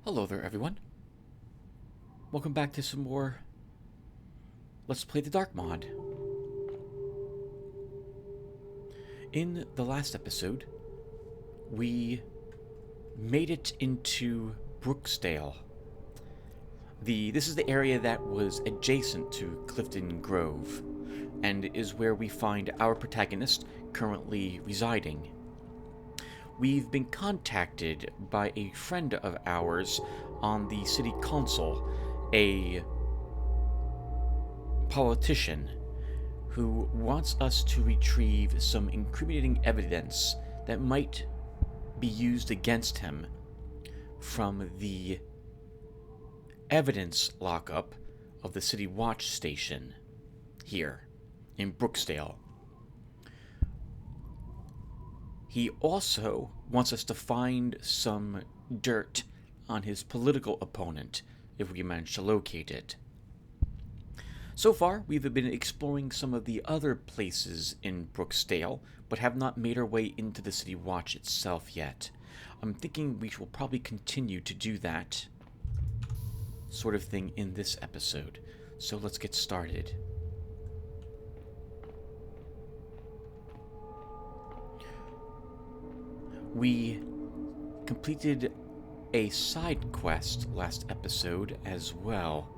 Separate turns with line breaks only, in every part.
Hello there, everyone. Welcome back to some more Let's Play the Dark mod. In the last episode, we made it into Brooksdale. This is the area that was adjacent to Clifton Grove, and is where we find our protagonist currently residing. We've been contacted by a friend of ours on the city council, a politician, who wants us to retrieve some incriminating evidence that might be used against him from the evidence lockup of the city watch station here in Brooksdale. He also wants us to find some dirt on his political opponent, if we manage to locate it. So far, we've been exploring some of the other places in Brooksdale, but have not made our way into the City Watch itself yet. I'm thinking we will probably continue to do that sort of thing in this episode. So let's get started. We completed a side quest last episode as well.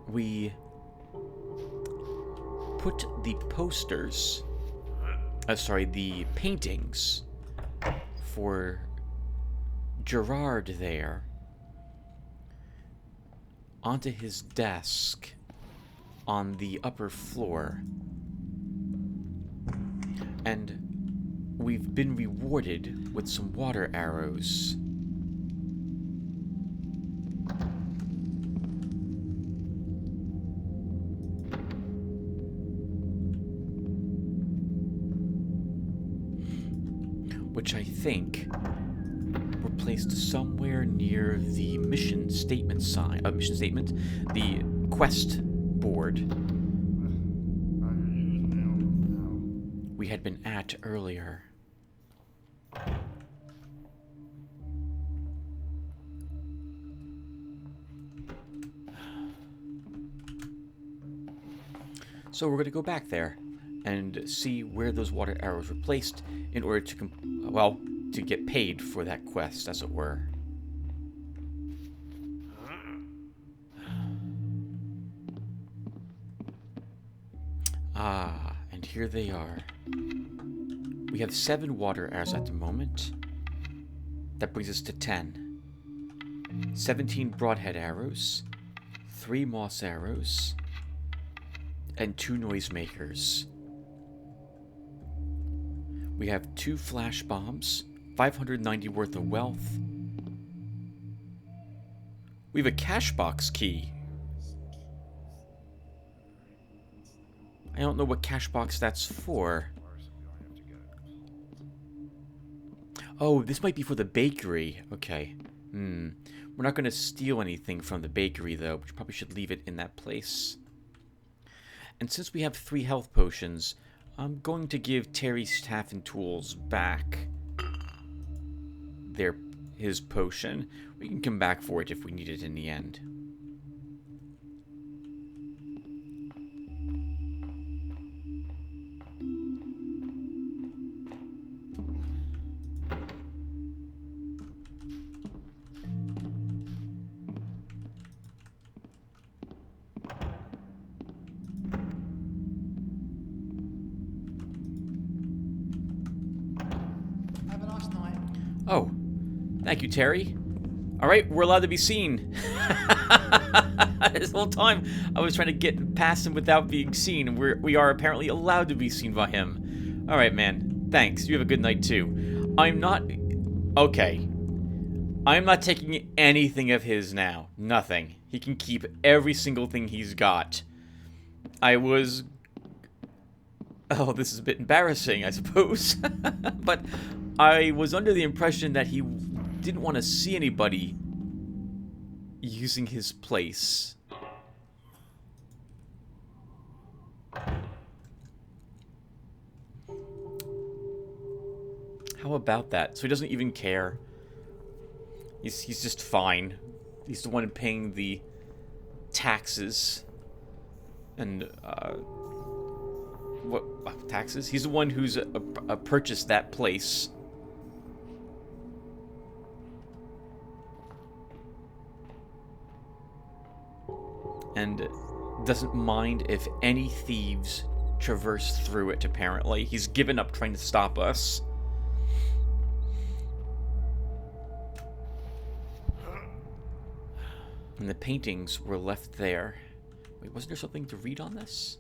We put the the paintings for Gerard there onto his desk on the upper floor. And we've been rewarded with some water arrows. Which I think were placed somewhere near the mission statement the quest board we had been at earlier. So we're going to go back there and see where those water arrows were placed in order to, to get paid for that quest, as it were. Ah, and here they are. We have 7 water arrows at the moment. That brings us to 10. 17 broadhead arrows, 3 moss arrows, and 2 noisemakers. We have 2 flash bombs, 590 worth of wealth. We have a cash box key. I don't know what cash box that's for. Oh, this might be for the bakery. Okay. We're not going to steal anything from the bakery, though. We probably should leave it in that place. And since we have 3 health potions, I'm going to give Terry's staff and tools back his potion. We can come back for it if we need it in the end. Oh, thank you, Terry. All right, we're allowed to be seen. This whole time, I was trying to get past him without being seen, and we are apparently allowed to be seen by him. All right, man. Thanks. You have a good night, too. Okay. I'm not taking anything of his now. Nothing. He can keep every single thing he's got. Oh, this is a bit embarrassing, I suppose. But I was under the impression that he didn't want to see anybody using his place. How about that? So he doesn't even care. He's just fine. He's the one paying the taxes and what taxes? He's the one who's purchased that place. And doesn't mind if any thieves traverse through it, apparently. He's given up trying to stop us. And the paintings were left there. Wait, wasn't there something to read on this?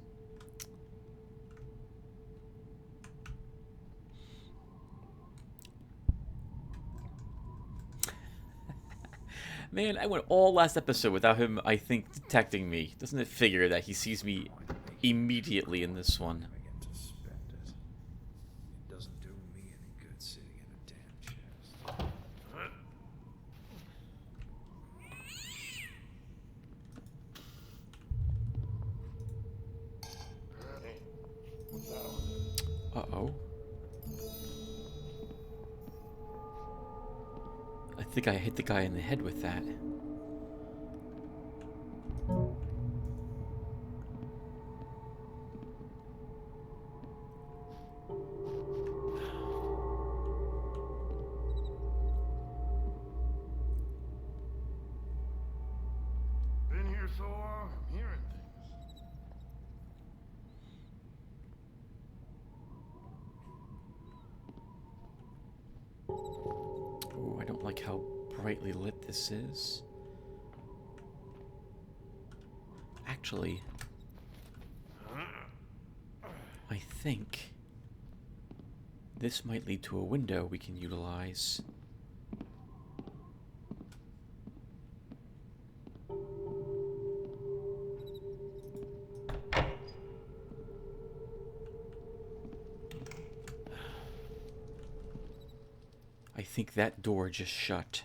Man, I went all last episode without him, I think, detecting me. Doesn't it figure that he sees me immediately in this one?
I get to spend it. It doesn't do me any good sitting in a damn chest.
Uh-oh. I think I hit the guy in the head with that.
Been here so long, I'm hearing things.
Oh, I don't like how brightly lit this is. Actually, I think this might lead to a window we can utilize. I think that door just shut.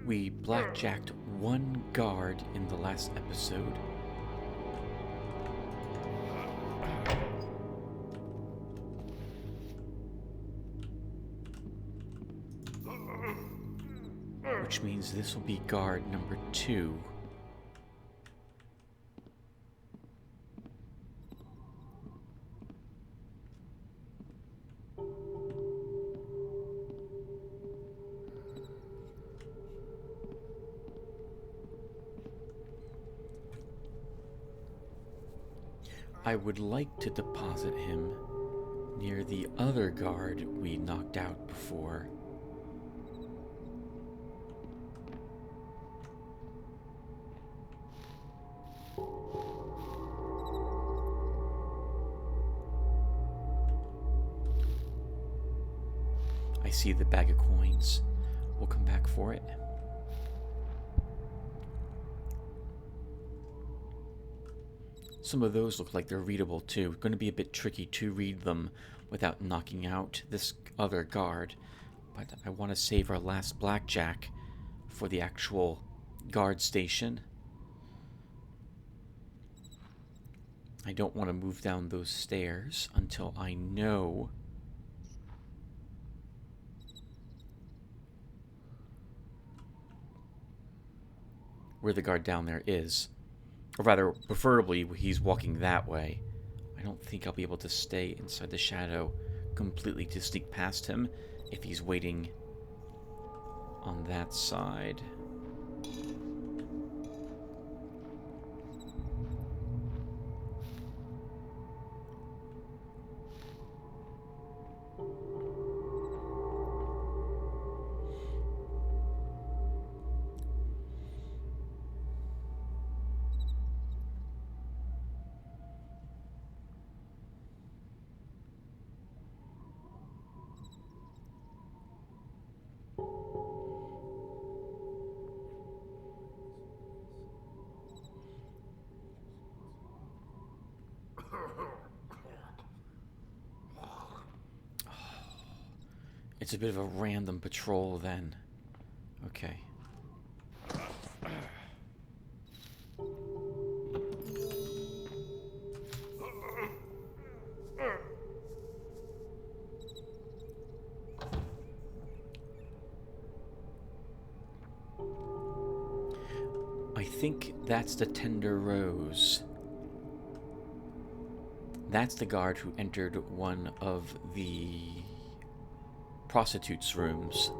We blackjacked one guard in the last episode. Which means this will be guard number 2. I would like to deposit him near the other guard we knocked out before. I see the bag of coins. We'll come back for it. Some of those look like they're readable too. Going to be a bit tricky to read them without knocking out this other guard. But I want to save our last blackjack for the actual guard station. I don't want to move down those stairs until I know where the guard down there is. Or rather, preferably, he's walking that way. I don't think I'll be able to stay inside the shadow completely to sneak past him if he's waiting on that side. It's a bit of a random patrol then. Okay. I think that's the Tender Rose. That's the guard who entered one of the prostitutes' rooms.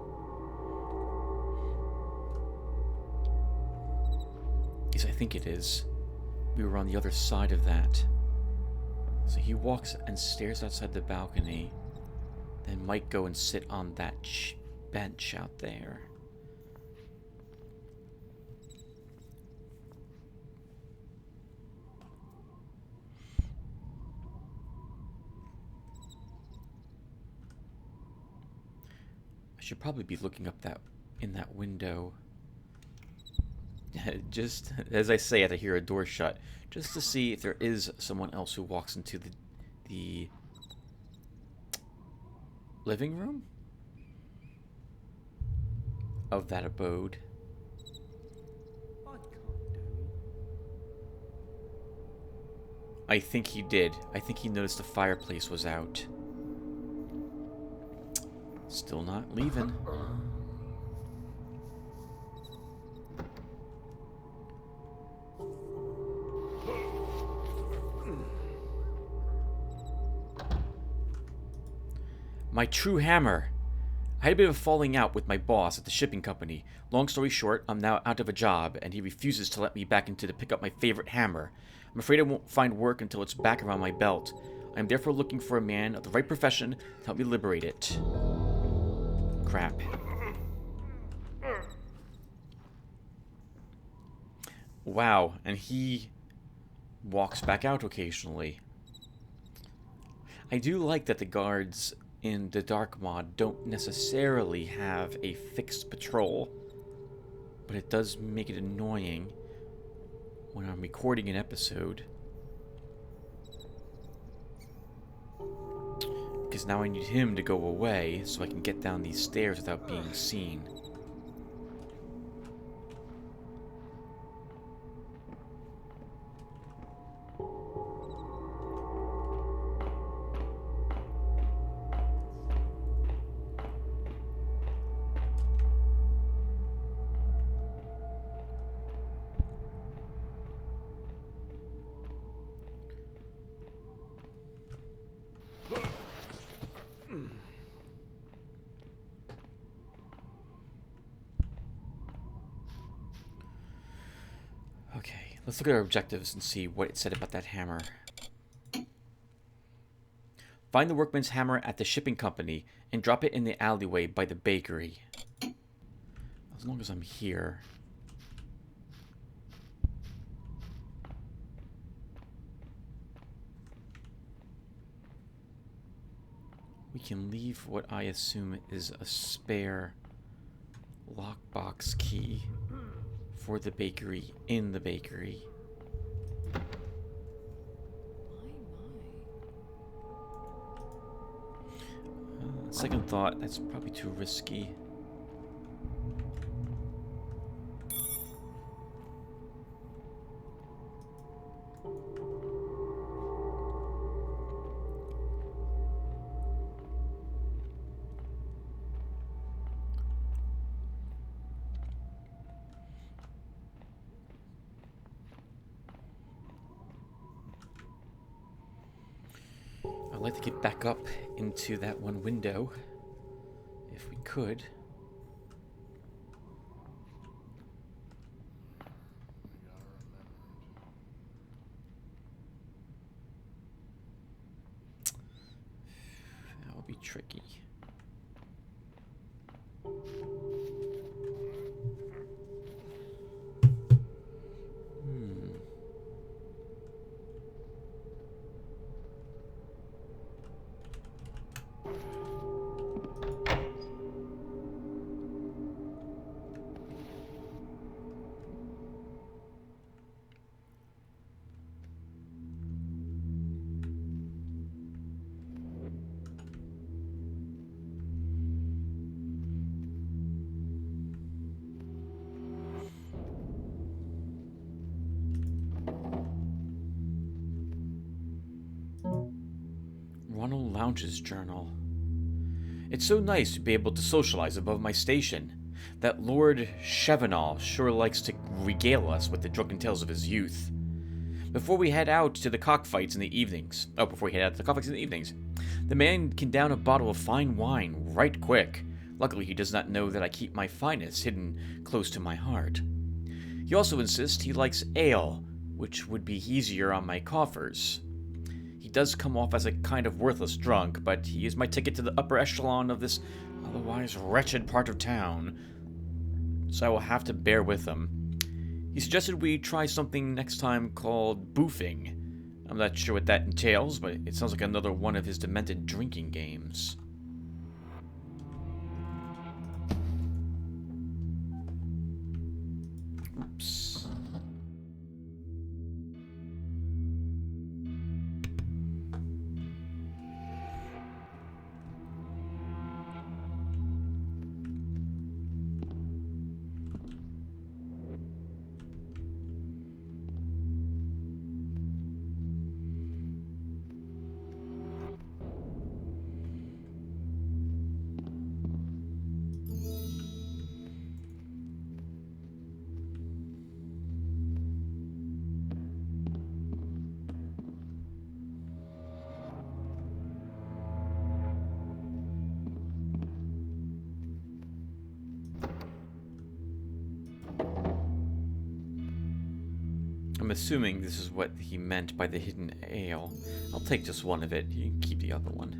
Yes, I think it is. We were on the other side of that. So he walks and stares outside the balcony, then might go and sit on that bench out there. I should probably be looking up that in that window. Just as I say it, I hear a door shut, just to see if there is someone else who walks into the living room of that abode. I think he did. I think he noticed the fireplace was out. Still not leaving. My true hammer. I had a bit of a falling out with my boss at the shipping company. Long story short, I'm now out of a job, and he refuses to let me back into to pick up my favorite hammer. I'm afraid I won't find work until it's back around my belt. I am therefore looking for a man of the right profession to help me liberate it. Crap. Wow, and he walks back out occasionally. I do like that the guards in the Dark Mod don't necessarily have a fixed patrol, but it does make it annoying when I'm recording an episode, because now I need him to go away so I can get down these stairs without being seen. Okay, let's look at our objectives and see what it said about that hammer. Find the workman's hammer at the shipping company and drop it in the alleyway by the bakery. As long as I'm here. We can leave what I assume is a spare lockbox key for the bakery in the bakery. Second thought, that's probably too risky. I'd like to get back up into that one window, if we could. That will be tricky. General Lounge's journal. It's so nice to be able to socialize above my station. That Lord Chevenol sure likes to regale us with the drunken tales of his youth. Before we head out to the cockfights in the evenings, the man can down a bottle of fine wine right quick. Luckily, he does not know that I keep my finest hidden close to my heart. He also insists he likes ale, which would be easier on my coffers. He does come off as a kind of worthless drunk, but he is my ticket to the upper echelon of this otherwise wretched part of town, so I will have to bear with him. He suggested we try something next time called boofing. I'm not sure what that entails, but it sounds like another one of his demented drinking games. Oops. I'm assuming this is what he meant by the hidden ale. I'll take just one of it. You can keep the other one.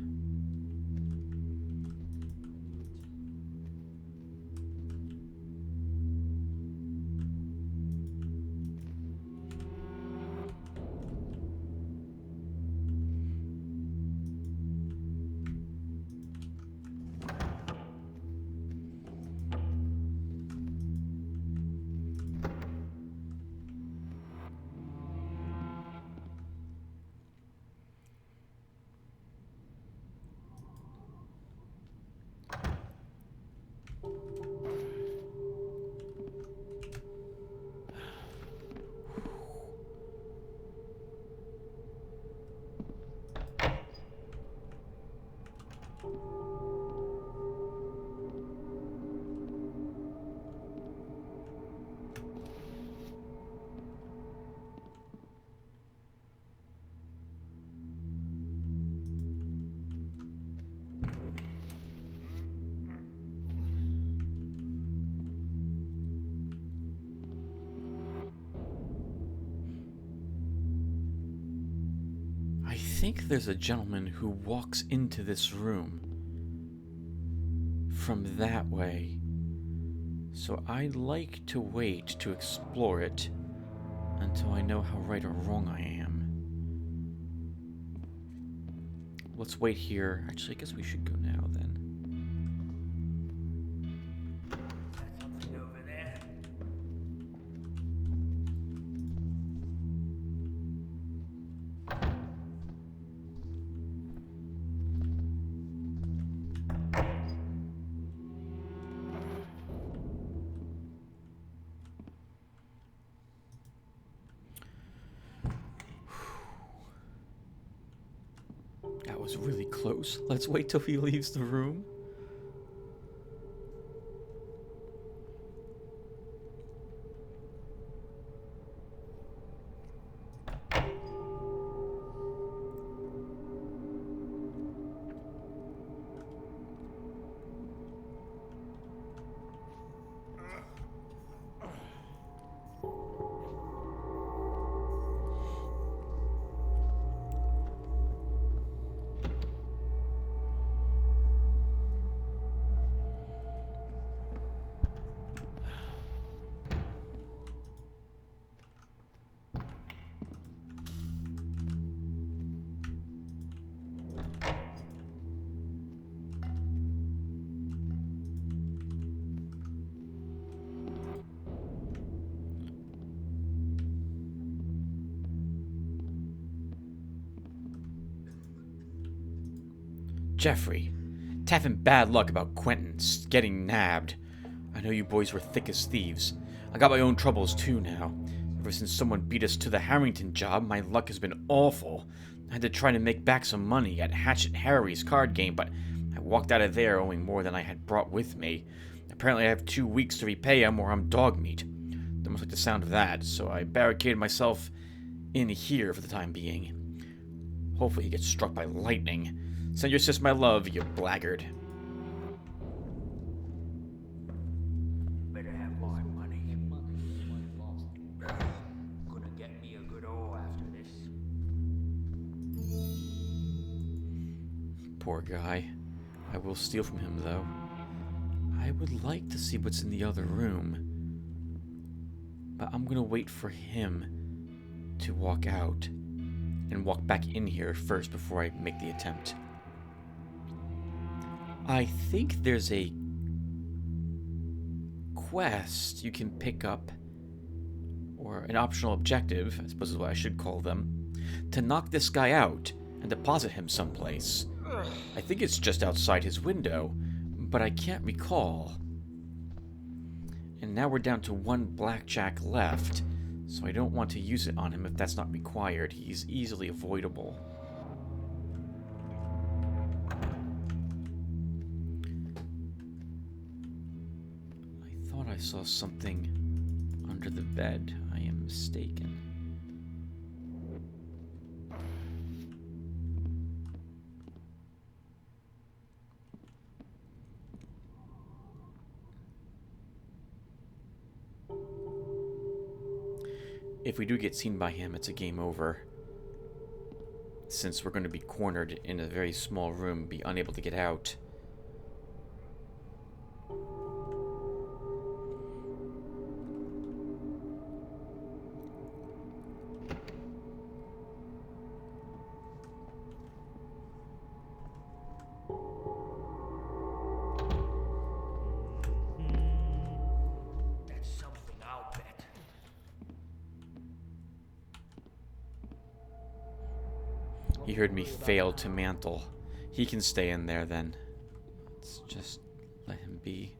I think there's a gentleman who walks into this room from that way, so I'd like to wait to explore it until I know how right or wrong I am. Let's wait here. Actually, I guess we should go now then.
Something over there.
That was really close. Let's wait till he leaves the room. Jeffrey, it's having bad luck about Quentin getting nabbed. I know you boys were thick as thieves. I got my own troubles too now. Ever since someone beat us to the Harrington job, my luck has been awful. I had to try to make back some money at Hatchet Harry's card game, but I walked out of there owing more than I had brought with me. Apparently I have 2 weeks to repay him or I'm dog meat. Don't like the sound of that, so I barricaded myself in here for the time being. Hopefully he gets struck by lightning. Send your sis my love, you blackguard.
Better have my money. Gonna get me a good haul after this.
Poor guy. I will steal from him, though. I would like to see what's in the other room, but I'm gonna wait for him to walk out and walk back in here first before I make the attempt. I think there's a quest you can pick up, or an optional objective, I suppose is what I should call them, to knock this guy out and deposit him someplace. I think it's just outside his window, but I can't recall. And now we're down to 1 blackjack left, so I don't want to use it on him if that's not required. He's easily avoidable. I thought I saw something under the bed. I am mistaken. If we do get seen by him, it's a game over. Since we're going to be cornered in a very small room, be unable to get out.
That's something, I'll bet.
He heard me fail to mantle. He can stay in there then. Let's just let him be.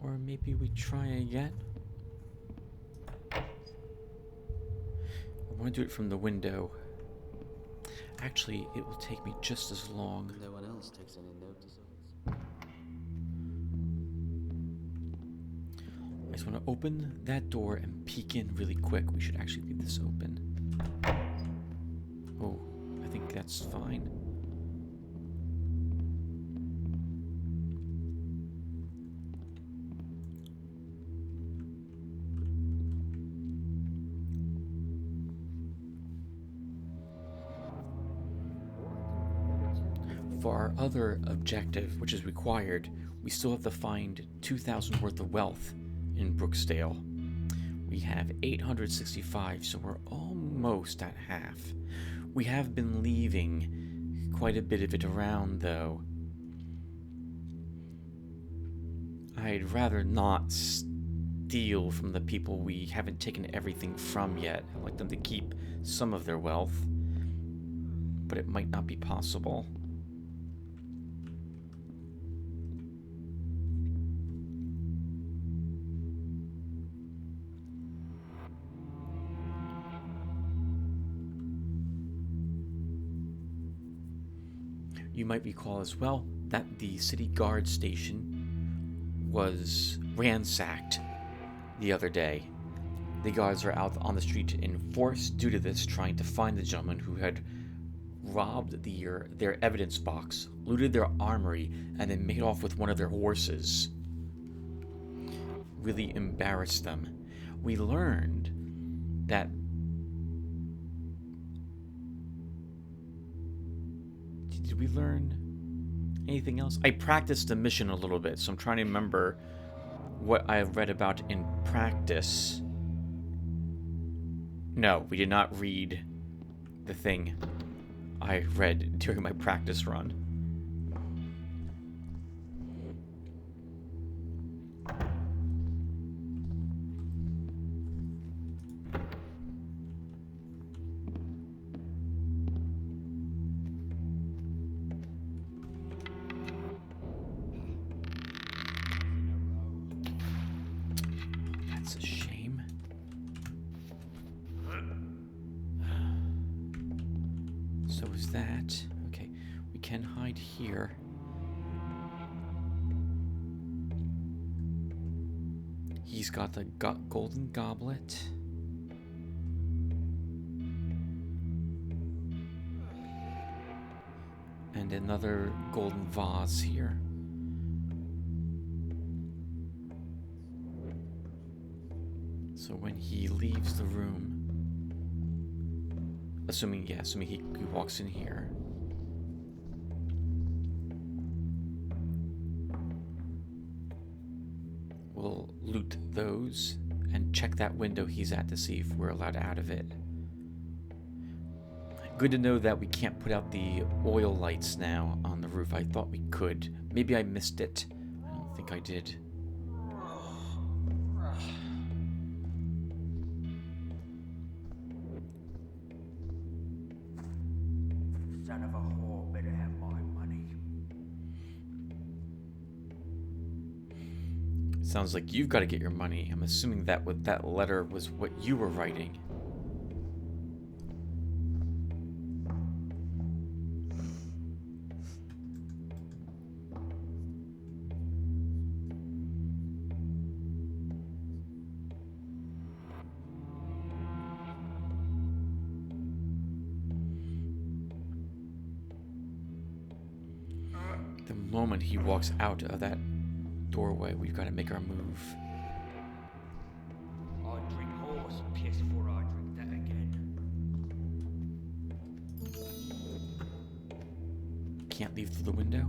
Or maybe we try again. I want to do it from the window. Actually, it will take me just as long.
No one else takes any notice of it.
I just want to open that door and peek in really quick. We should actually leave this open. Oh, I think that's fine. For our other objective, which is required, we still have to find 2,000 worth of wealth in Brooksdale. We have 865, so we're almost at half. We have been leaving quite a bit of it around, though. I'd rather not steal from the people we haven't taken everything from yet. I'd like them to keep some of their wealth, but it might not be possible. You might recall as well that the city guard station was ransacked the other day. The guards are out on the street in force due to this, trying to find the gentleman who had robbed their evidence box, looted their armory, and then made off with one of their horses. Really embarrassed them. We learned that did we learn anything else? I practiced the mission a little bit, so I'm trying to remember what I read about in practice. No, we did not read the thing I read during my practice run. That's a shame. So is that. Okay, we can hide here. He's got the golden goblet. And another golden vase here. So when he leaves the room, assuming he walks in here, we'll loot those and check that window he's at to see if we're allowed out of it. Good to know that we can't put out the oil lights now on the roof. I thought we could. Maybe I missed it. I don't think I did.
Son of a whore better have my money.
Sounds like you've got to get your money. I'm assuming that that letter was what you were writing. The moment he walks out of that doorway, we've got to make our move.
I drink horse piss before I drink that again.
Can't leave through the window.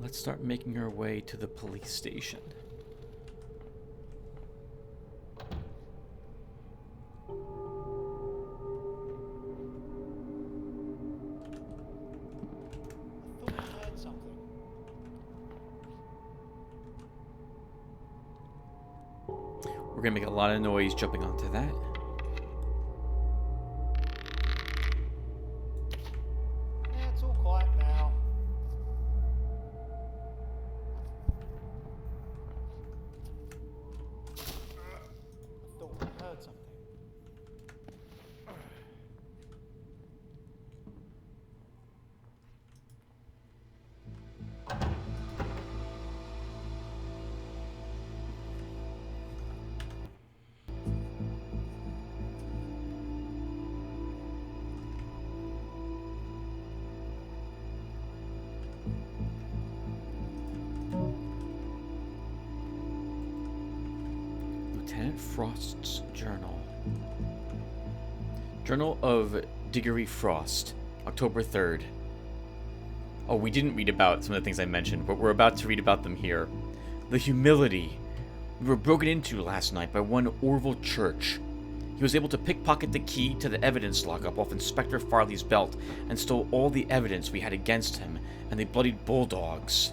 Let's start making our way to the police station. We're gonna make a lot of noise jumping onto that.
Yeah, it's all quiet now. I thought I heard something.
Lieutenant Frost's journal. Journal of Diggory Frost, October 3rd. Oh, we didn't read about some of the things I mentioned, but we're about to read about them here. The humility. We were broken into last night by one Orville Church. He was able to pickpocket the key to the evidence lockup off Inspector Farley's belt and stole all the evidence we had against him and the bloodied bulldogs.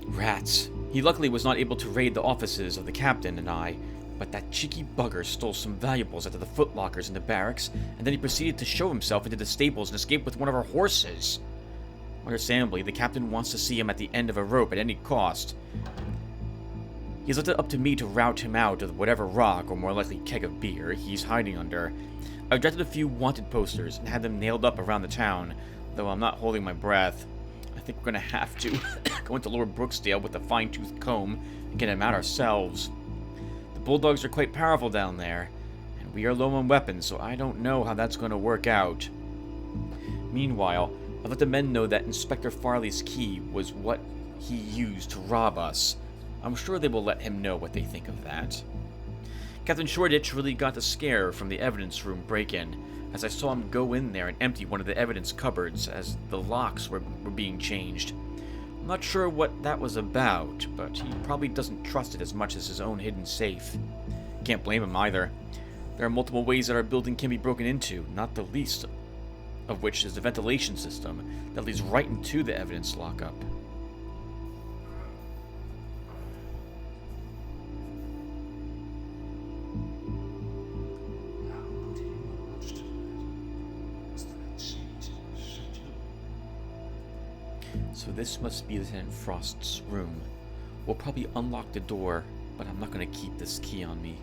Rats. He luckily was not able to raid the offices of the captain and I, but that cheeky bugger stole some valuables out of the footlockers in the barracks, and then he proceeded to show himself into the stables and escape with one of our horses. Understandably, the captain wants to see him at the end of a rope at any cost. He's left it up to me to rout him out of whatever rock, or more likely keg of beer, he's hiding under. I've drafted a few wanted posters and had them nailed up around the town, though I'm not holding my breath. I think we're gonna have to go into Lower Brooksdale with a fine-tooth comb and get him out ourselves. The bulldogs are quite powerful down there, and we are low on weapons, so I don't know how that's going to work out. Meanwhile, I've let the men know that Inspector Farley's key was what he used to rob us. I'm sure they will let him know what they think of that. Captain Shoreditch really got a scare from the evidence room break-in, as I saw him go in there and empty one of the evidence cupboards as the locks were being changed. I'm not sure what that was about, but he probably doesn't trust it as much as his own hidden safe. Can't blame him either. There are multiple ways that our building can be broken into, not the least of which is the ventilation system that leads right into the evidence lockup. So this must be Lieutenant Frost's room. We'll probably unlock the door, but I'm not going to keep this key on me.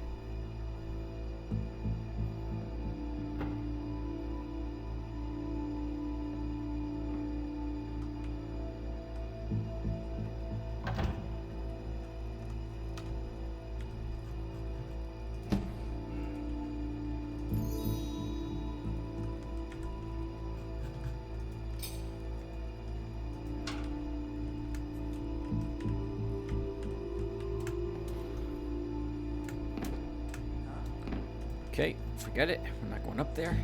Okay, forget it. We're not going up there.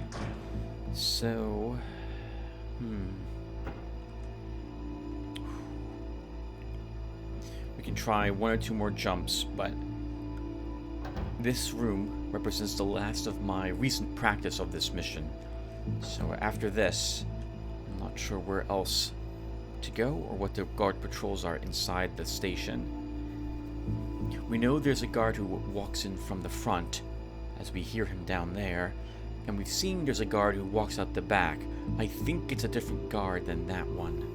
So, we can try one or two more jumps, but this room represents the last of my recent practice of this mission. So after this, I'm not sure where else to go or what the guard patrols are inside the station. We know there's a guard who walks in from the front, as we hear him down there, and we've seen there's a guard who walks out the back. I think it's a different guard than that one.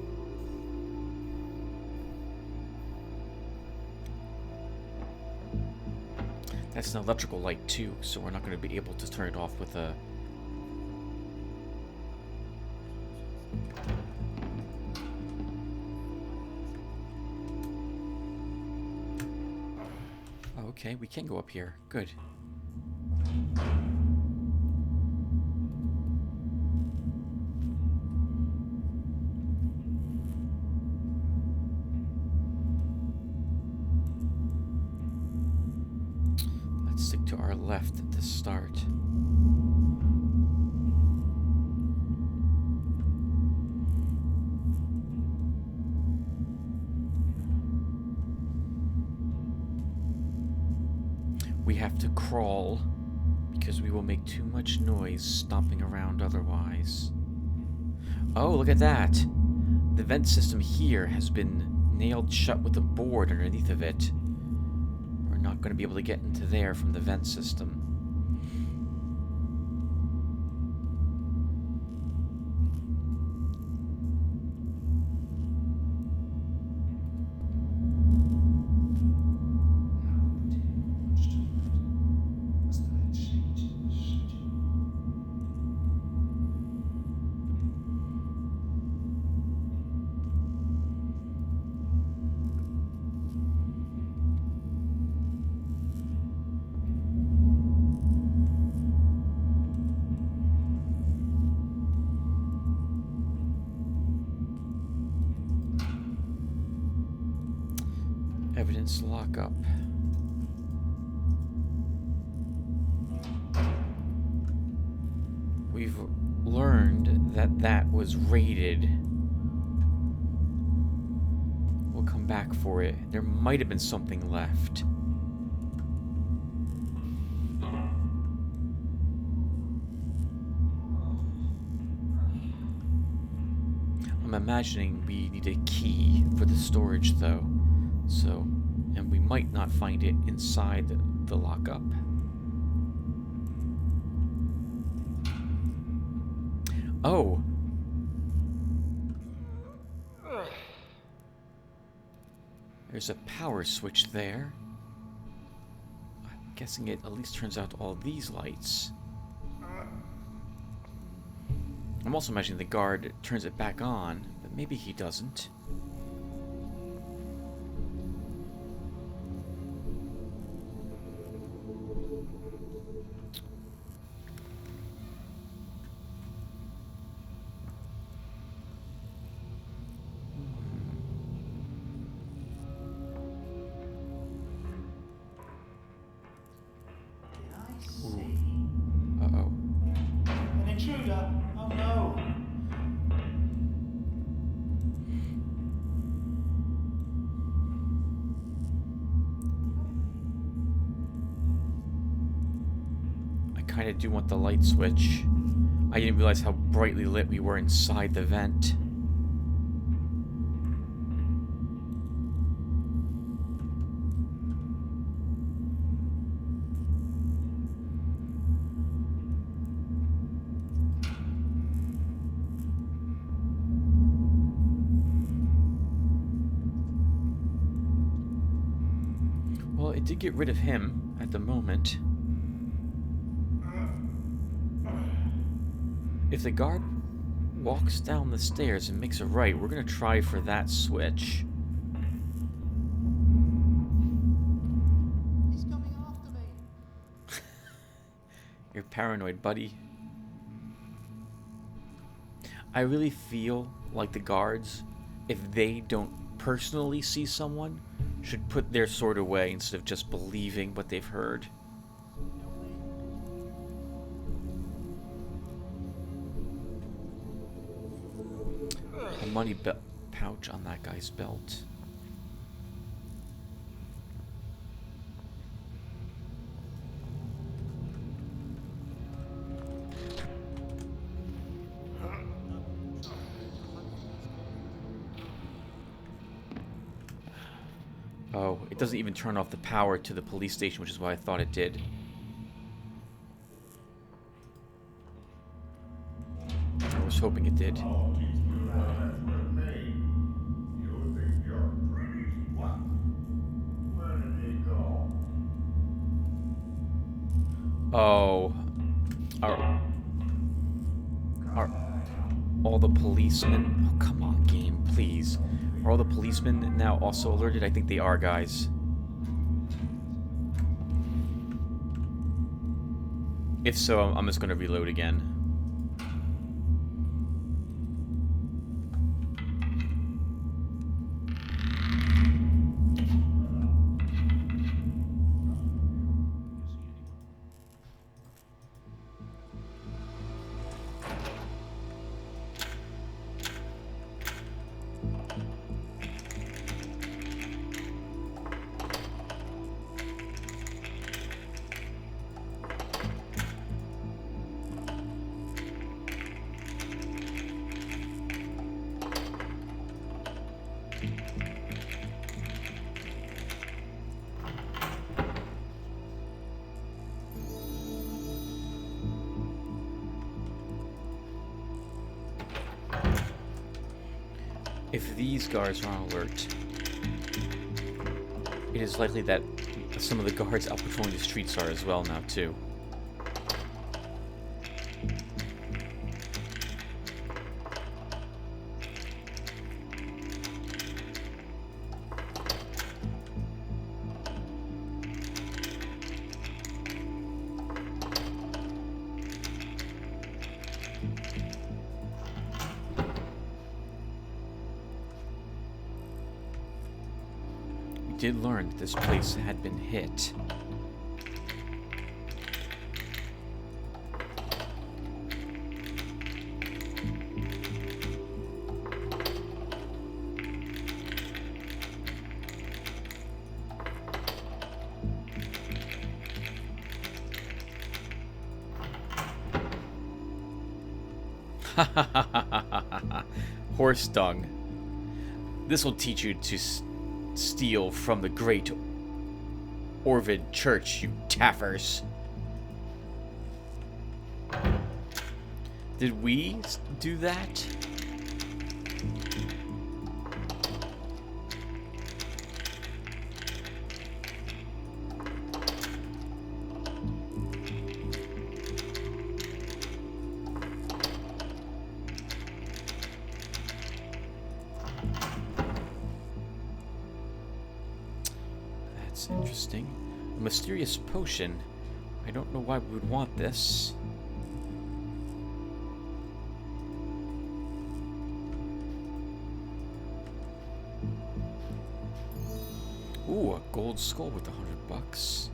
That's an electrical light too, so we're not going to be able to turn it off with a... Oh, okay, we can go up here. Good. Let's stick to our left at the start. We have to crawl because we will make too much noise stomping around otherwise. Oh, look at that! The vent system here has been nailed shut with a board underneath of it. We're not going to be able to get into there from the vent system. Evidence lockup. We've learned that that was raided. We'll come back for it. There might have been something left. I'm imagining we need a key for the storage though. So, and we might not find it inside the lockup. Oh! There's a power switch there. I'm guessing it at least turns out all these lights. I'm also imagining the guard turns it back on, but maybe he doesn't. Uh-oh.
An intruder? Oh no.
I kind of do want the light switch. I didn't realize how brightly lit we were inside the vent. Well, it did get rid of him at the moment. If the guard walks down the stairs and makes a right, we're gonna try for that switch.
He's coming after me.
You're paranoid, buddy. I really feel like the guards, if they don't personally see someone, should put their sword away instead of just believing what they've heard. A money pouch on that guy's belt. Oh, it doesn't even turn off the power to the police station, which is what I thought it did. I was hoping it did. Oh. Are all the policemen... Oh, come on, game, please. Are all the policemen now also alerted? I think they are, guys. If so, I'm just going to reload again. If these guards are on alert, it is likely that some of the guards out patrolling the streets are as well now, too. Did learn that this place had been hit. Horse dung. This will teach you to steal from the great Orvid Church, you taffers. Did we do that? Interesting. A mysterious potion. I don't know why we would want this. Ooh, a gold skull with $100.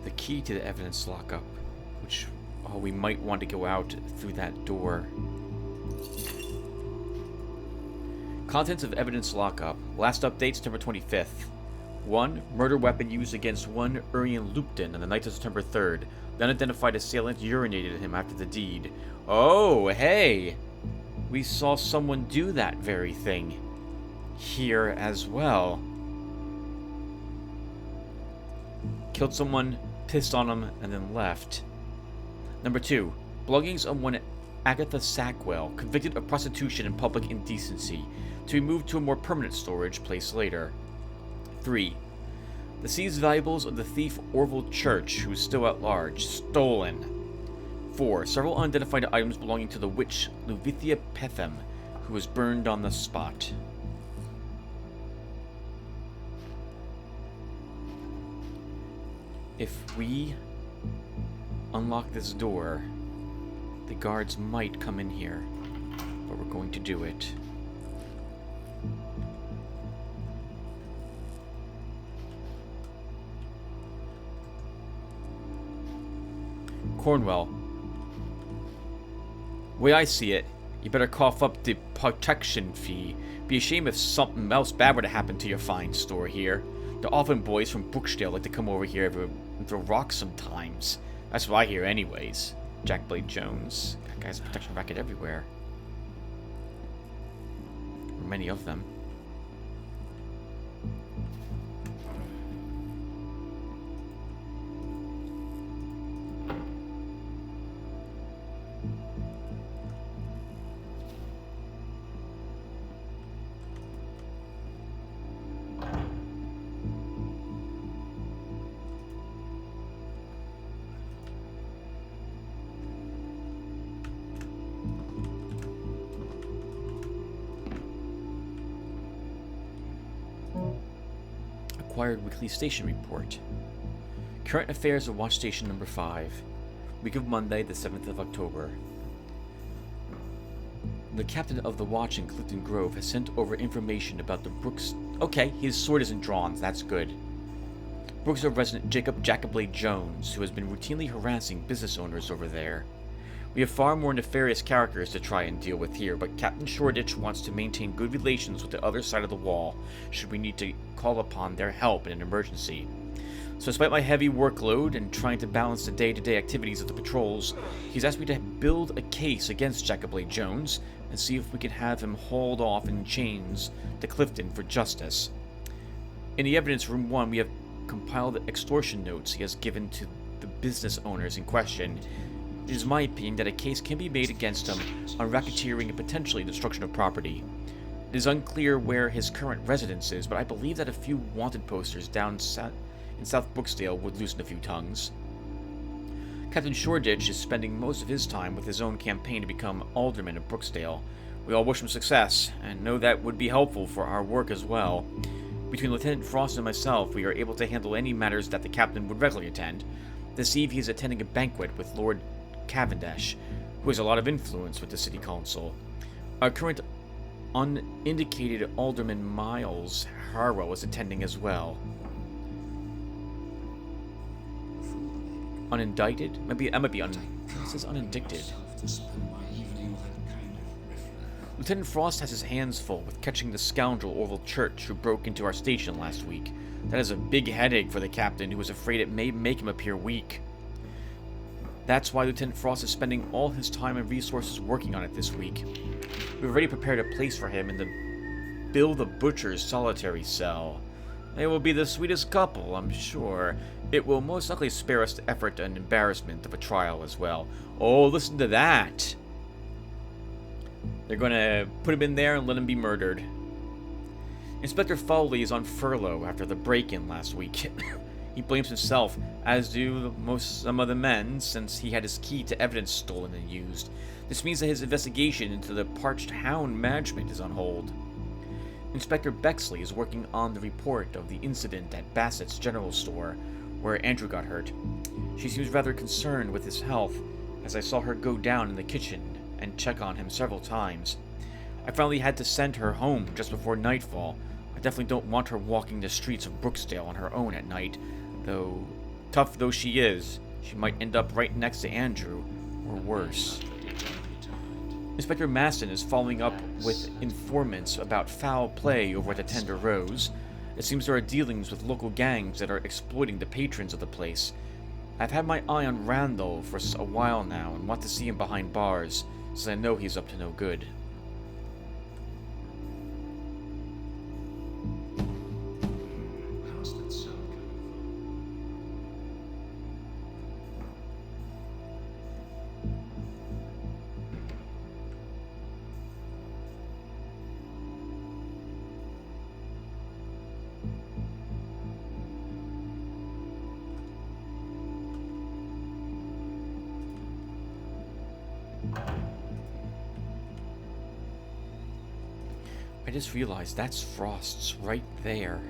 The key to the evidence lockup, which we might want to go out through that door. Contents of evidence lockup. Last update, September 25th. 1. Murder weapon used against one Urian Lupton on the night of September 3rd. The unidentified assailant urinated at him after the deed. Oh, hey! We saw someone do that very thing here as well. Killed someone, pissed on him, and then left. Number 2. Belongings on one Agatha Sackwell, convicted of prostitution and public indecency, to be moved to a more permanent storage place later. 3. The seized valuables of the thief Orville Church, who is still at large, stolen. 4. Several unidentified items belonging to the witch Luvithia Petham, who was burned on the spot. If we unlock this door, the guards might come in here, but we're going to do it. Cornwell. Way I see it, you better cough up the protection fee. Be a shame if something else bad were to happen to your fine store here. The Alvin boys from Brookdale like to come over here and throw rocks sometimes. That's what I hear anyways. Jack Blade Jones. That guy's a protection racket everywhere. Many of them. Acquired weekly station report. Current affairs of Watch Station number 5. Week of Monday, the 7th of October. The captain of the watch in Clifton Grove has sent over information about the Brooks... Okay, his sword isn't drawn, that's good. Brooksville resident Jacob Jackablade Jones, who has been routinely harassing business owners over there. We have far more nefarious characters to try and deal with here, but Captain Shoreditch wants to maintain good relations with the other side of the wall, should we need to call upon their help in an emergency. So despite my heavy workload and trying to balance the day-to-day activities of the patrols, he's asked me to build a case against Jackablade Jones and see if we can have him hauled off in chains to Clifton for justice. In the evidence room 1, we have compiled extortion notes he has given to the business owners in question. It is my opinion that a case can be made against him on racketeering and potentially destruction of property. It is unclear where his current residence is, but I believe that a few wanted posters down in South Brooksdale would loosen a few tongues. Captain Shoreditch is spending most of his time with his own campaign to become alderman of Brooksdale. We all wish him success, and know that would be helpful for our work as well. Between Lieutenant Frost and myself, we are able to handle any matters that the captain would regularly attend. This eve he is attending a banquet with Lord Cavendish, who has a lot of influence with the city council. Our current unindicated alderman Miles Harwell is attending as well. Unindicted? That might be it says unindicted. Lieutenant Frost has his hands full with catching the scoundrel Orville Church who broke into our station last week. That is a big headache for the captain, who is afraid it may make him appear weak. That's why Lieutenant Frost is spending all his time and resources working on it this week. We've already prepared a place for him in the Bill the Butcher's solitary cell. They will be the sweetest couple, I'm sure. It will most likely spare us the effort and embarrassment of a trial as well. Oh, listen to that! They're gonna put him in there and let him be murdered. Inspector Foley is on furlough after the break-in last week. He blames himself, as do some of the men, since he had his key to evidence stolen and used. This means that his investigation into the Parched Hound management is on hold. Inspector Bexley is working on the report of the incident at Bassett's General Store, where Andrew got hurt. She seems rather concerned with his health, as I saw her go down in the kitchen and check on him several times. I finally had to send her home just before nightfall. I definitely don't want her walking the streets of Brooksdale on her own at night, though tough though she is, she might end up right next to Andrew, or worse. Inspector Maston is following up with informants about foul play over at the Tender Rose. It seems there are dealings with local gangs that are exploiting the patrons of the place. I've had my eye on Randall for a while now and want to see him behind bars, since I know he's up to no good.
How's that sound coming
I just realized that's Frost's right there.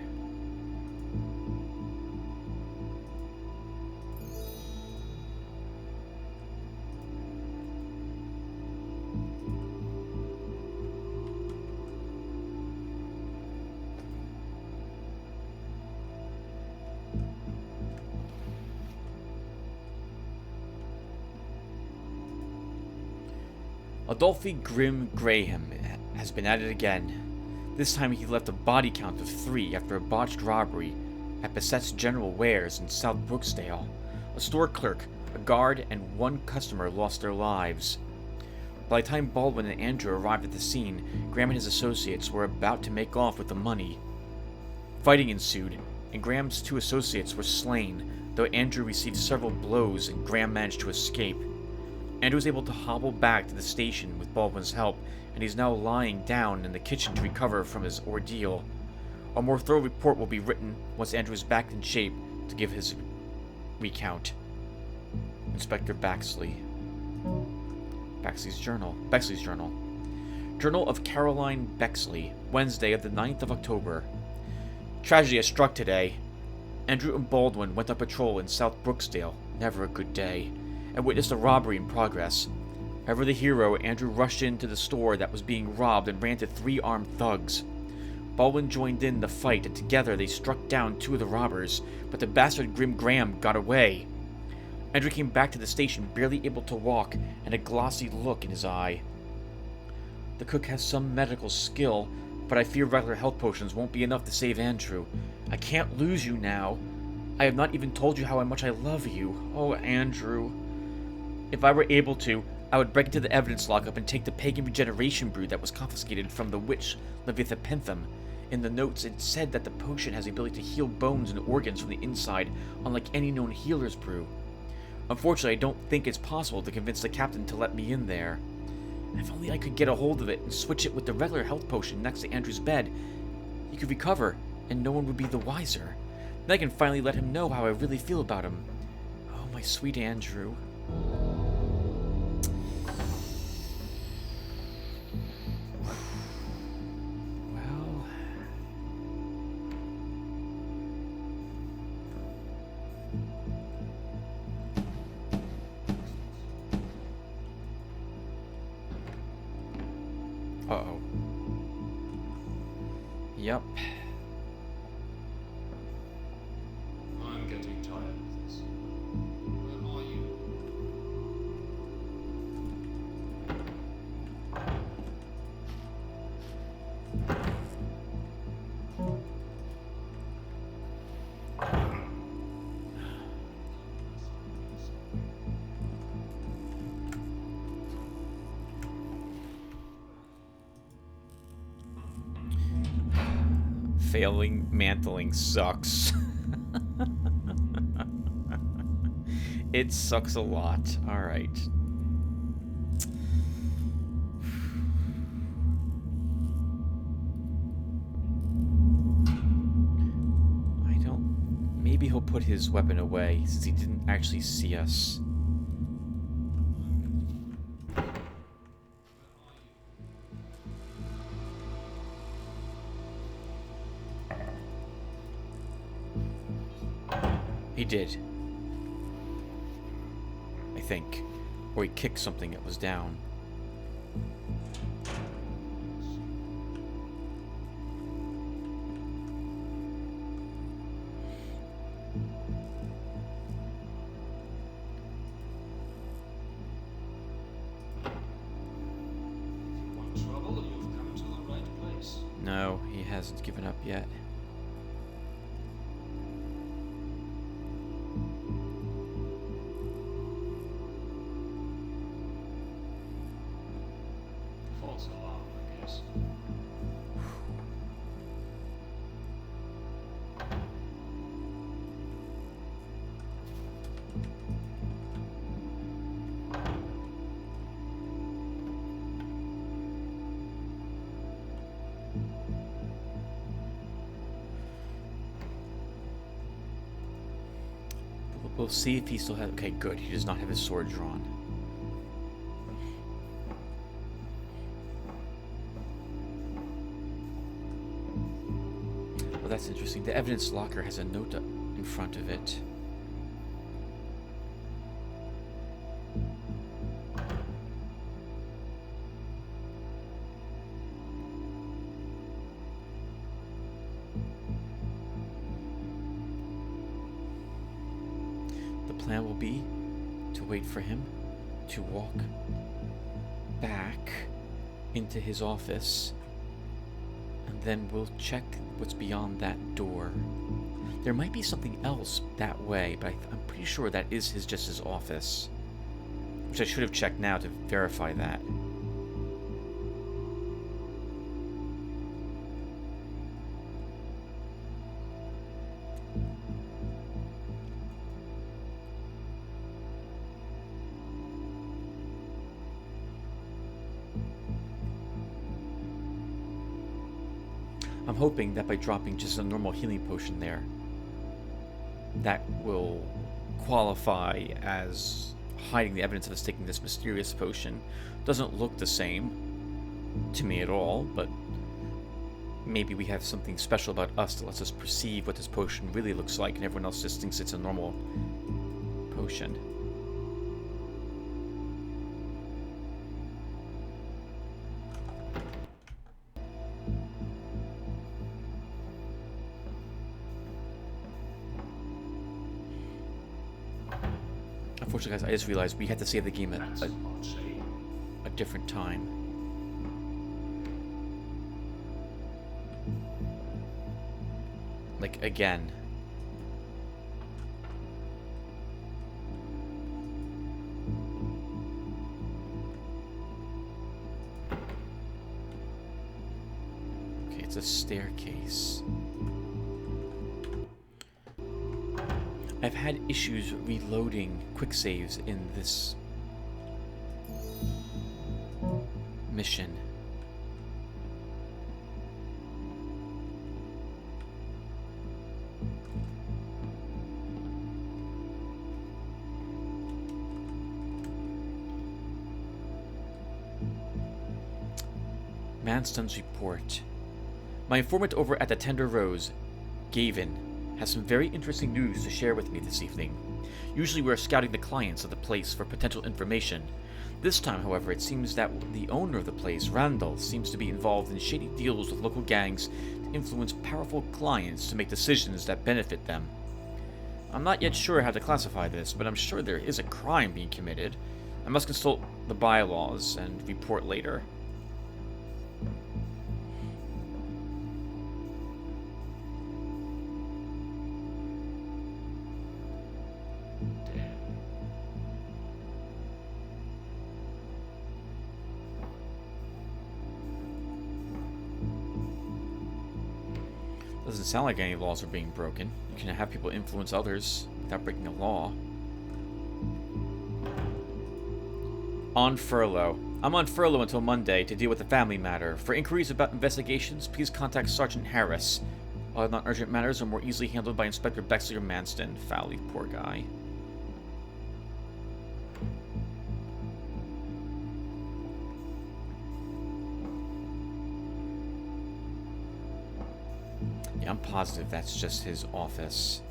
Adolphe Grim Graham has been at it again. This time he left a body count of 3 after a botched robbery at Bassett's General Wares in South Brooksdale. A store clerk, a guard, and 1 customer lost their lives. By the time Baldwin and Andrew arrived at the scene, Graham and his associates were about to make off with the money. Fighting ensued, and Graham's 2 associates were slain, though Andrew received several blows and Graham managed to escape. Andrew was able to hobble back to the station with Baldwin's help, and he's now lying down in the kitchen to recover from his ordeal. A more thorough report will be written once Andrew is back in shape to give his recount. Inspector Bexley. Bexley's Journal. Journal of Caroline Bexley, Wednesday of the 9th of October. Tragedy has struck today. Andrew and Baldwin went on patrol in South Brooksdale, never a good day, and witnessed a robbery in progress. Ever the hero, Andrew rushed into the store that was being robbed and ran to 3 armed thugs. Baldwin joined in the fight, and together they struck down 2 of the robbers, but the bastard Grim Graham got away. Andrew came back to the station, barely able to walk, and a glossy look in his eye. The cook has some medical skill, but I fear regular health potions won't be enough to save Andrew. I can't lose you now. I have not even told you how much I love you. Oh, Andrew. If I were able to, I would break into the evidence lockup and take the pagan regeneration brew that was confiscated from the witch Levitha Pentham. In the notes, it said that the potion has the ability to heal bones and organs from the inside, unlike any known healer's brew. Unfortunately, I don't think it's possible to convince the captain to let me in there. If only I could get a hold of it and switch it with the regular health potion next to Andrew's bed, he could recover, and no one would be the wiser. Then I can finally let him know how I really feel about him. Oh, my sweet Andrew. Uh-oh. Yep.
I'm getting tired of this. Where are you?
Failing mantling sucks. It sucks a lot. Alright. Maybe he'll put his weapon away since he didn't actually see us. He did. I think. Or he kicked something that was down.
Trouble, you've come to the right place.
No, he hasn't given up yet.
False alarm, I guess.
We'll see if he still has... Okay, good. He does not have his sword drawn. Well, that's interesting. The evidence locker has a note up in front of it. The plan will be to wait for him to walk back into his office, and then we'll check what's beyond that door. There might be something else that way, but I'm pretty sure that is just his office, which I should have checked now to verify that. I'm hoping that by dropping just a normal healing potion there, that will qualify as hiding the evidence of us taking this mysterious potion. Doesn't look the same to me at all, but maybe we have something special about us that lets us perceive what this potion really looks like, and everyone else just thinks it's a normal potion. Unfortunately, guys, I just realized we had to save the game at a different time. Like, again. Okay, it's a staircase. I've had issues reloading quick saves in this mission. Manston's report. My informant over at the Tender Rose, Gavin, has some very interesting news to share with me this evening. Usually we are scouting the clients of the place for potential information. This time, however, it seems that the owner of the place, Randall, seems to be involved in shady deals with local gangs to influence powerful clients to make decisions that benefit them. I'm not yet sure how to classify this, but I'm sure there is a crime being committed. I must consult the bylaws and report later. Doesn't sound like any laws are being broken. You can have people influence others without breaking the law. On furlough. I'm on furlough until Monday to deal with a family matter. For inquiries about investigations, please contact Sergeant Harris. All non-urgent matters are more easily handled by Inspector Bexley or Manston. Fowley, poor guy. I'm positive that's just his office.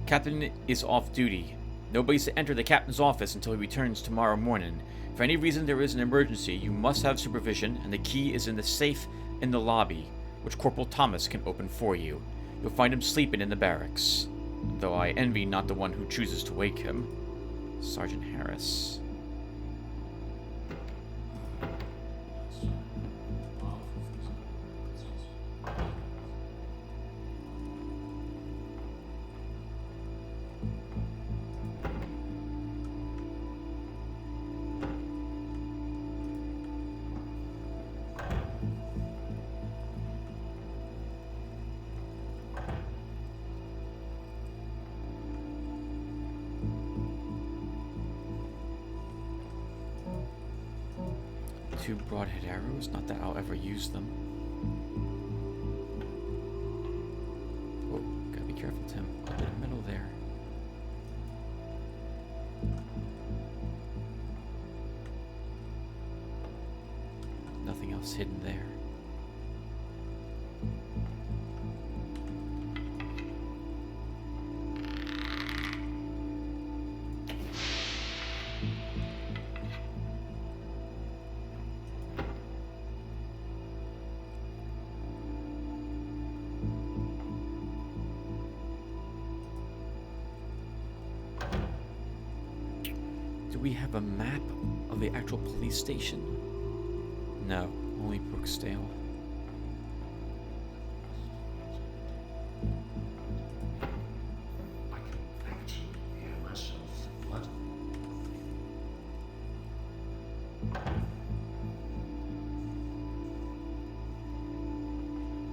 Captain is off duty. Nobody's to enter the captain's office until he returns tomorrow morning. If for any reason there is an emergency, you must have supervision, and the key is in the safe in the lobby, which Corporal Thomas can open for you. You'll find him sleeping in the barracks, though I envy not the one who chooses to wake him. Sergeant Harris. Two broadhead arrows, not that I'll ever use them. Oh, gotta be careful, Tim. A bit of metal there. Nothing else hidden there. Do we have a map of the actual police station? No, only Brookstale.
I can actually hear myself. What?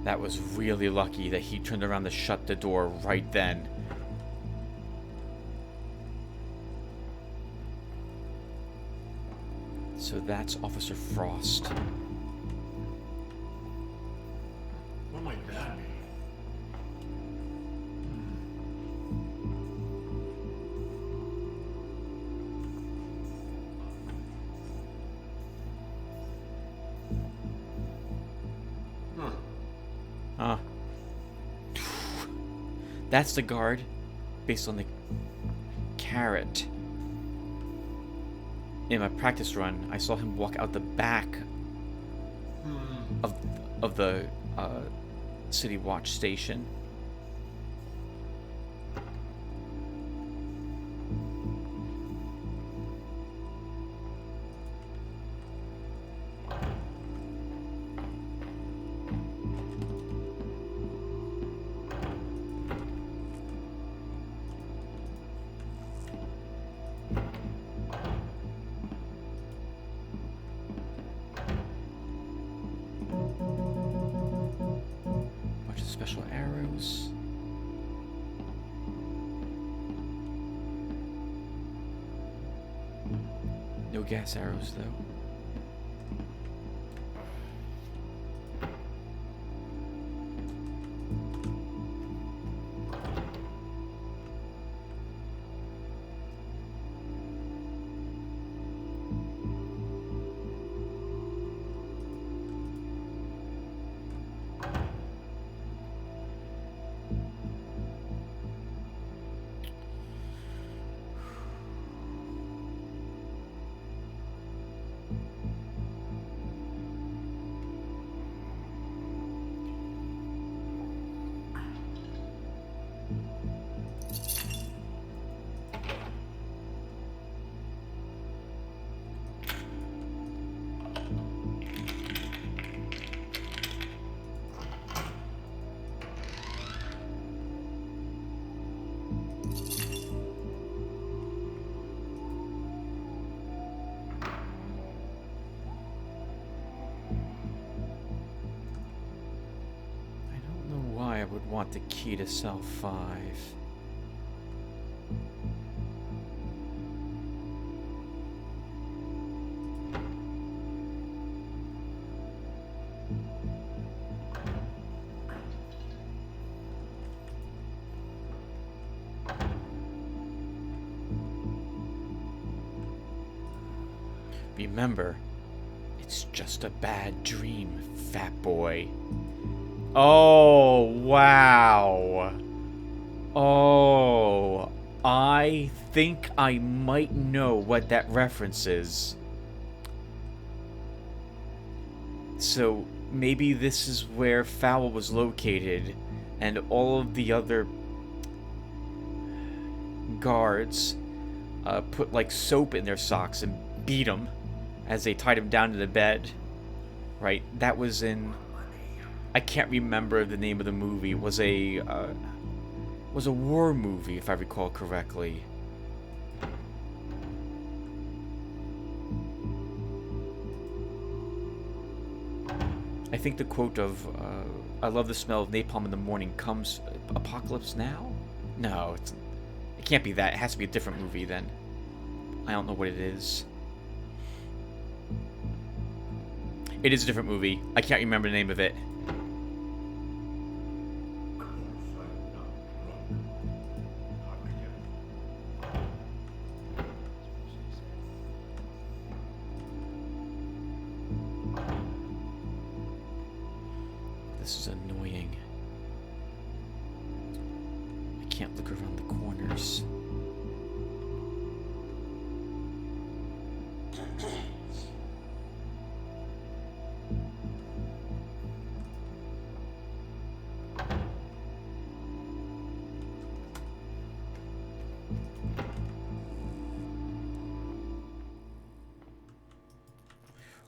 That was really lucky that he turned around to shut the door right then. So that's Officer Frost.
What might that be?
Ah. That's the guard, based on the carrot. In my practice run, I saw him walk out the back of the City Watch station. Bunch of special arrows. No gas arrows, though. I would want the key to cell 5. Remember, it's just a bad dream, fat boy. Oh, wow. Oh, I think I might know what that reference is. So maybe this is where Fowl was located, and all of the other guards put like soap in their socks and beat him as they tied him down to the bed. Right? That was in. I can't remember the name of the movie. It was a war movie, if I recall correctly. I think the quote of "I love the smell of napalm in the morning" comes Apocalypse Now? No, it can't be that. It has to be a different movie then. I don't know what it is. It is a different movie. I can't remember the name of it. This is annoying. I can't look around the corners.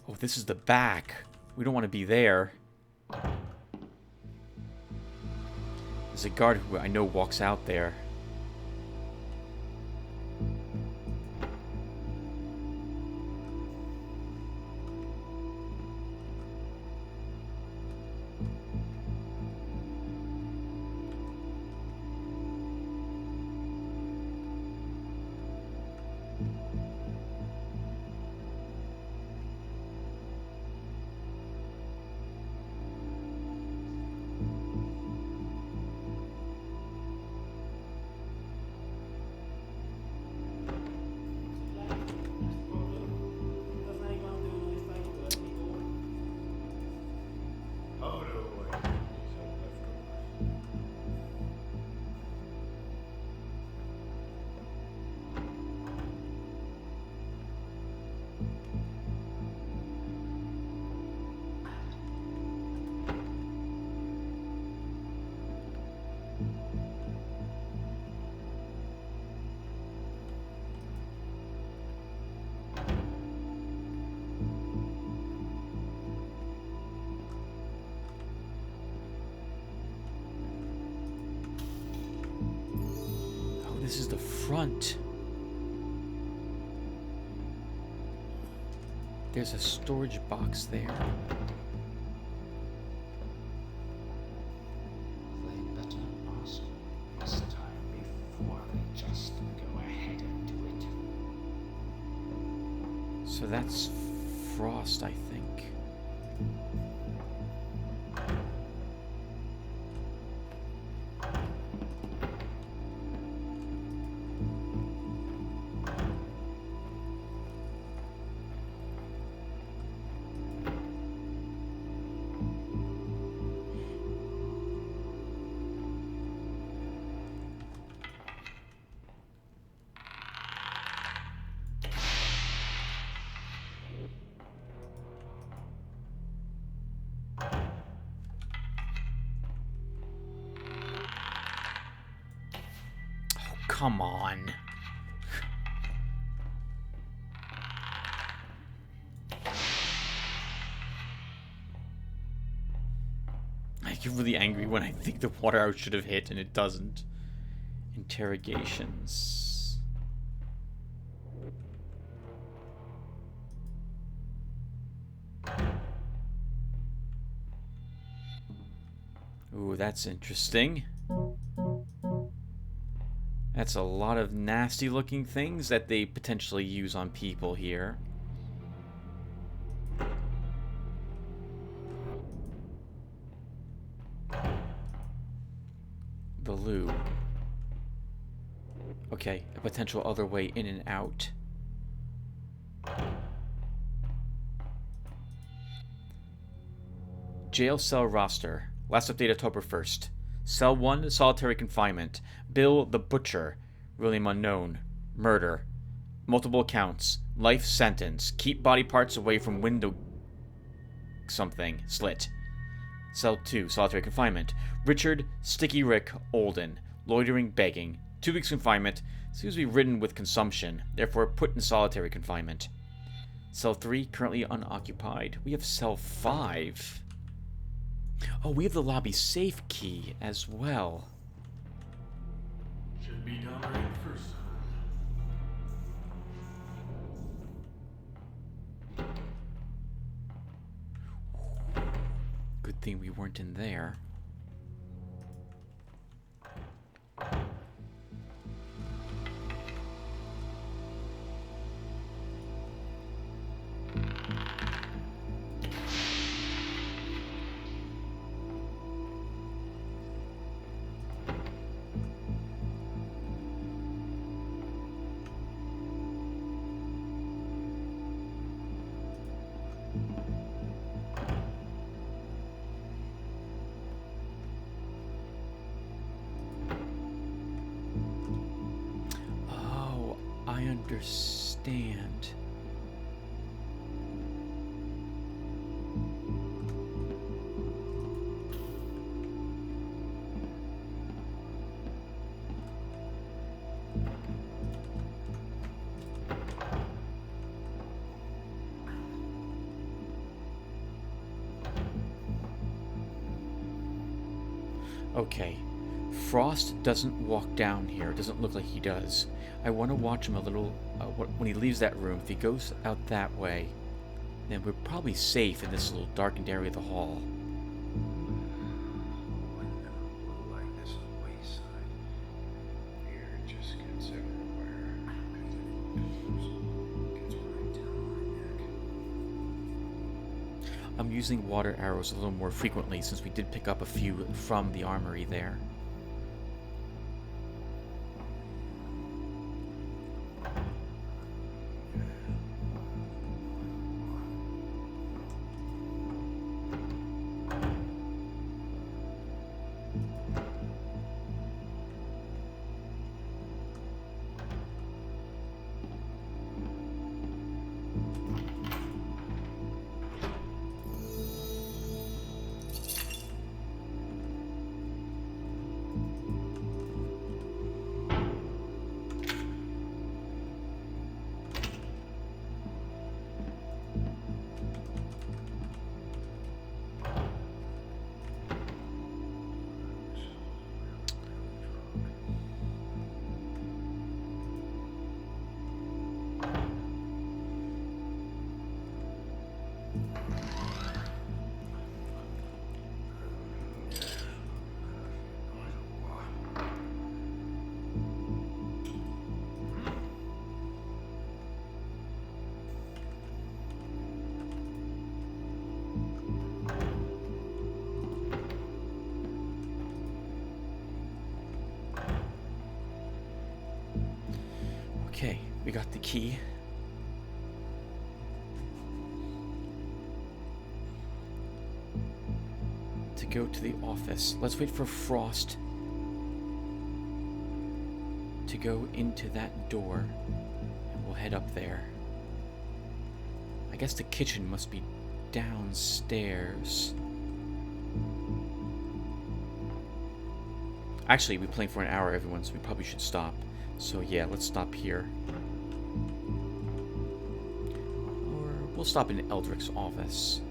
Oh, this is the back. We don't want to be there. There's a guard who I know walks out there.
Oh, no way.
Oh, this is the front. There's a storage box there.
They better ask this time before they just go ahead and do it.
So that's Frost, I think. Come on. I get really angry when I think the water arrow should have hit and it doesn't. Interrogations. Ooh, that's interesting. That's a lot of nasty looking things that they potentially use on people here. The loo. Okay, a potential other way in and out. Jail cell roster. Last update October 1st. Cell 1, solitary confinement. Bill the Butcher, William unknown. Murder. Multiple counts. Life sentence. Keep body parts away from window something. Slit. Cell 2, solitary confinement. Richard Sticky Rick Olden, loitering, begging. 2 weeks confinement. Seems to be ridden with consumption, therefore put in solitary confinement. Cell 3, currently unoccupied. We have Cell 5. Oh, we have the lobby safe key as well.
Should be done right the first time.
Good thing we weren't in there. I understand. Okay. Frost doesn't walk down here. It doesn't look like he does. I want to watch him a little when he leaves that room. If he goes out that way, then we're probably safe in this little darkened area of the hall.
Window look like this is wayside. Here it just gets everywhere. Gets right down my neck.
I'm using water arrows a little more frequently since we did pick up a few from the armory there. Okay, we got the key. To go to the office. Let's wait for Frost to go into that door, and we'll head up there. I guess the kitchen must be downstairs. Actually, we're playing for an hour, everyone, so we probably should stop. So yeah, let's stop here. Or we'll stop in Eldrick's office.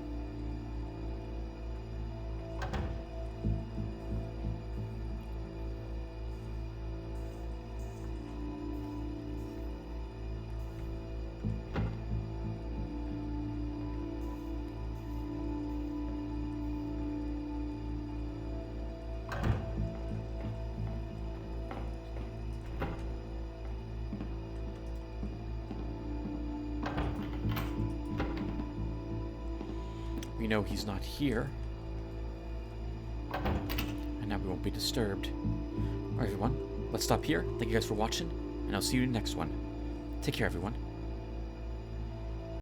We know he's not here. And now we won't be disturbed. Alright everyone, let's stop here. Thank you guys for watching, and I'll see you in the next one. Take care everyone.